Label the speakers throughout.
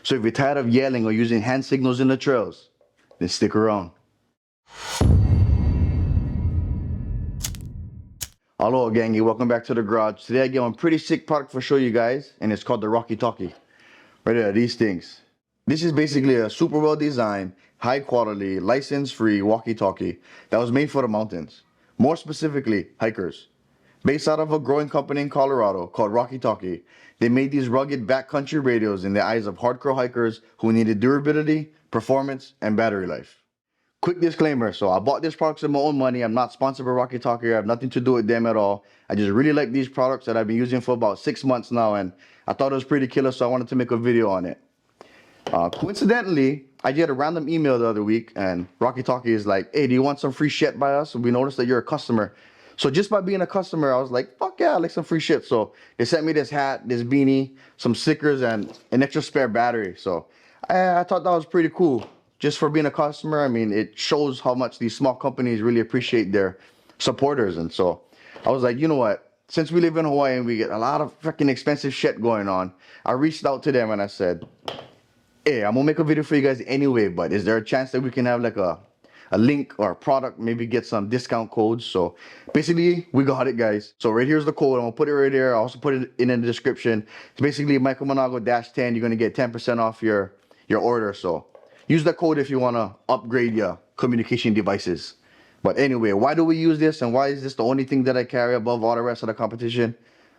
Speaker 1: So if you're tired of yelling or using hand signals in the trails, then stick around. Hello gangy, welcome back to the garage. Today I got one pretty sick product for show you guys, and it's called the Rocky Talkie. Right there, these things. This is basically a super well designed, high quality, license free walkie-talkie that was made for the mountains. More specifically, hikers. Based out of a growing company in Colorado called Rocky Talkie, they made these rugged backcountry radios in the eyes of hardcore hikers who needed durability, performance, and battery life. Quick disclaimer, so I bought this products with my own money. I'm not sponsored by Rocky Talkie. I have nothing to do with them at all. I just really like these products that I've been using for about 6 months now, and I thought it was pretty killer, so I wanted to make a video on it. Coincidentally, I get a random email the other week, and Rocky Talkie is like, hey, do you want some free shit by us? We noticed that you're a customer. So just by being a customer, I was like, fuck yeah, I like some free shit. So they sent me this hat, this beanie, some stickers, and an extra spare battery. So I thought that was pretty cool. Just for being a customer, I mean, it shows how much these small companies really appreciate their supporters. And so I was like, you know what? Since we live in Hawaii and we get a lot of freaking expensive shit going on, I reached out to them and I said, hey, I'm gonna make a video for you guys anyway, but is there a chance that we can have like a link or a product, maybe get some discount codes? So basically, we got it, guys. So right here's the code. I'm gonna put it right there. I'll also put it in the description. It's basically Micah Manago -10. You're gonna get 10% off your order. So use that code if you want to upgrade your communication devices. But anyway, why do we use this, and why is this the only thing that I carry above all the rest of the competition?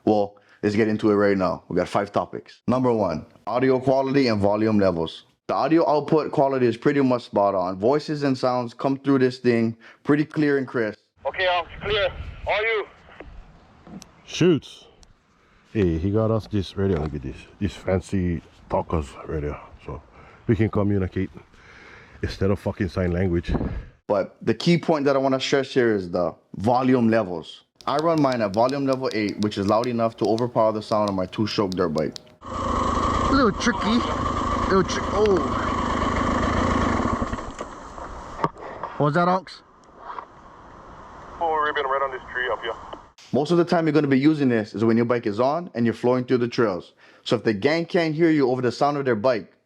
Speaker 1: Well, let's get into it right now. We got 5 topics. Number 1, audio quality and volume levels. The audio output quality is pretty much spot on. Voices and sounds come through this thing pretty clear and crisp.
Speaker 2: Okay, clear. Are you?
Speaker 3: Shoots. Hey, he got us this radio. Look at this fancy talkers radio. So we can communicate instead of fucking sign language.
Speaker 1: But the key point that I want to stress here is the volume levels. I run mine at volume level 8, which is loud enough to overpower the sound of my 2-stroke dirt bike. A little tricky. Oh. What was that, Unks?
Speaker 2: Oh, ribbon right on this tree up here.
Speaker 1: Most of the time you're going to be using this is when your bike is on and you're flowing through the trails. So if the gang can't hear you over the sound of their bike,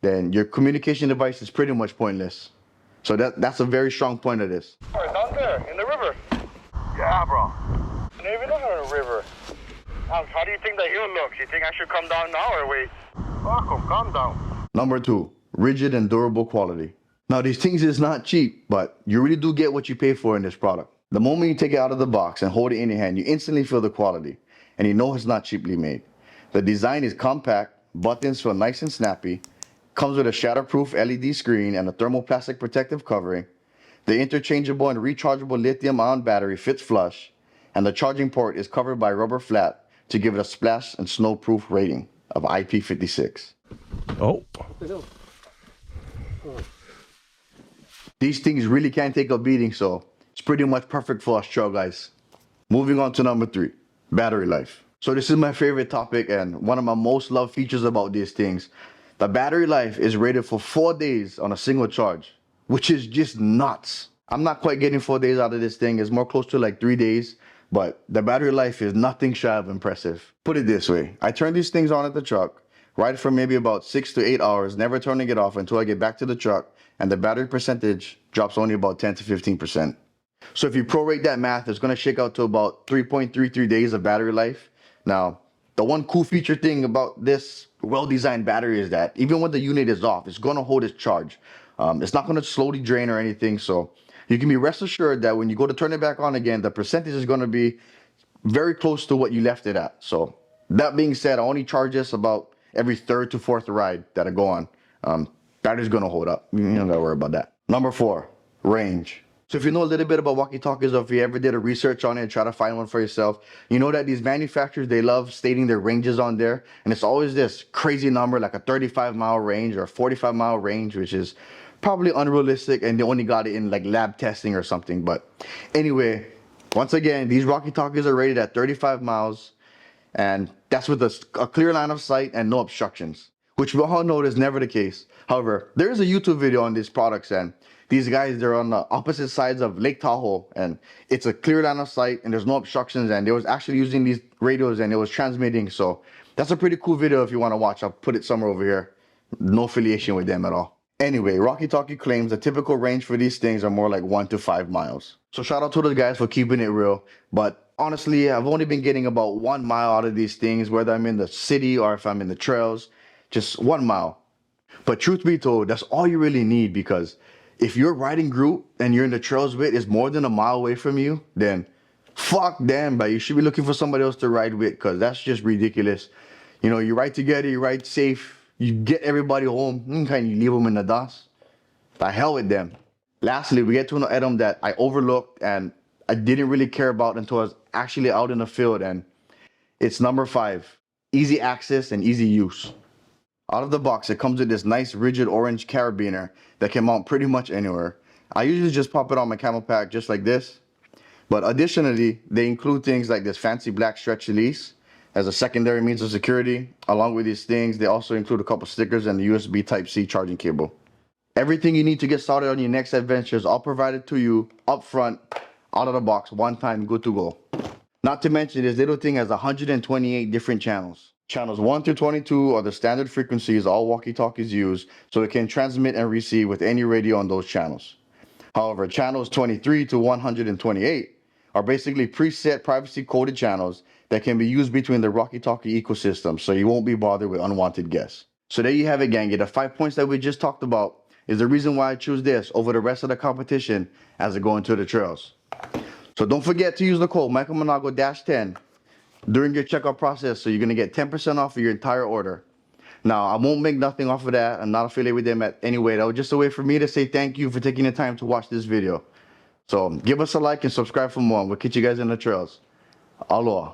Speaker 1: then your communication device is pretty much pointless. So that's a very strong point of this.
Speaker 2: Oh, it's out there in the river. Yeah, bro. Maybe not in the river. How do you think the hill looks? You think I should come down now or wait? Fuck him, calm down.
Speaker 1: Number 2, rigid and durable quality. Now these things is not cheap, but you really do get what you pay for in this product. The moment you take it out of the box and hold it in your hand, you instantly feel the quality, and you know it's not cheaply made. The design is compact, buttons feel nice and snappy, comes with a shatterproof LED screen and a thermoplastic protective covering. The interchangeable and rechargeable lithium-ion battery fits flush, and the charging port is covered by rubber flat to give it a splash and snow-proof rating of IP56.
Speaker 3: Oh.
Speaker 1: These things really can't take a beating, so it's pretty much perfect for us trail guys. Moving on to number 3, battery life. So this is my favorite topic and one of my most loved features about these things. The battery life is rated for 4 days on a single charge, which is just nuts. I'm not quite getting 4 days out of this thing. It's more close to like 3 days, but the battery life is nothing shy of impressive. Put it this way, I turn these things on at the truck, ride for maybe about 6 to 8 hours, never turning it off until I get back to the truck, and the battery percentage drops only about 10 to 15%. So if you prorate that math, it's gonna shake out to about 3.33 days of battery life. Now, the one cool feature thing about this well-designed battery is that even when the unit is off, it's gonna hold its charge. It's not gonna slowly drain or anything, so you can be rest assured that when you go to turn it back on again, the percentage is gonna be very close to what you left it at. So that being said, I only charge this about every 3rd to 4th ride that I go on. Battery's gonna hold up. You don't gotta worry about that. Number 4, range. So if you know a little bit about walkie-talkies, or if you ever did a research on it and try to find one for yourself, you know that these manufacturers, they love stating their ranges on there. And it's always this crazy number, like a 35-mile range or a 45-mile range, which is probably unrealistic, and they only got it in like lab testing or something. But anyway, once again, these walkie-talkies are rated at 35 miles, and that's with a clear line of sight and no obstructions, which we all know is never the case. However, there is a YouTube video on these products, and these guys, they're on the opposite sides of Lake Tahoe, and it's a clear line of sight and there's no obstructions, and they was actually using these radios and it was transmitting. So that's a pretty cool video if you want to watch. I'll put it somewhere over here. No affiliation with them at all. Anyway, Rocky Talkie claims the typical range for these things are more like 1 to 5 miles. So shout out to the guys for keeping it real. But honestly, I've only been getting about 1 mile out of these things, whether I'm in the city or if I'm in the trails, just 1 mile. But truth be told, that's all you really need, because if your riding group and you're in the trails with is more than a mile away from you, then fuck them, but you should be looking for somebody else to ride with, because that's just ridiculous. You know, you ride together, you ride safe, you get everybody home, and you leave them in the dust. The hell with them. Lastly, we get to an item that I overlooked and I didn't really care about until I was actually out in the field, and it's number 5, easy access and easy use. Out of the box, it comes with this nice rigid orange carabiner that can mount pretty much anywhere. I usually just pop it on my camel pack just like this. But additionally, they include things like this fancy black stretch release as a secondary means of security. Along with these things, they also include a couple stickers and the USB Type-C charging cable. Everything you need to get started on your next adventure is all provided to you up front, out of the box, one time, good to go. Not to mention, this little thing has 128 different channels. Channels 1 through 22 are the standard frequencies all walkie-talkies use, so it can transmit and receive with any radio on those channels. However, channels 23 to 128 are basically preset privacy coded channels that can be used between the Rocky Talkie ecosystem, so you won't be bothered with unwanted guests. So there you have it, gang. The 5 points that we just talked about is the reason why I choose this over the rest of the competition as I go into the trails. So don't forget to use the code Manago-10 during your checkout process, so you're going to get 10% off of your entire order. Now, I won't make nothing off of that. I'm not affiliated with them at any way. That was just a way for me to say thank you for taking the time to watch this video. So give us a like and subscribe for more. We'll catch you guys in the trails. Aloha.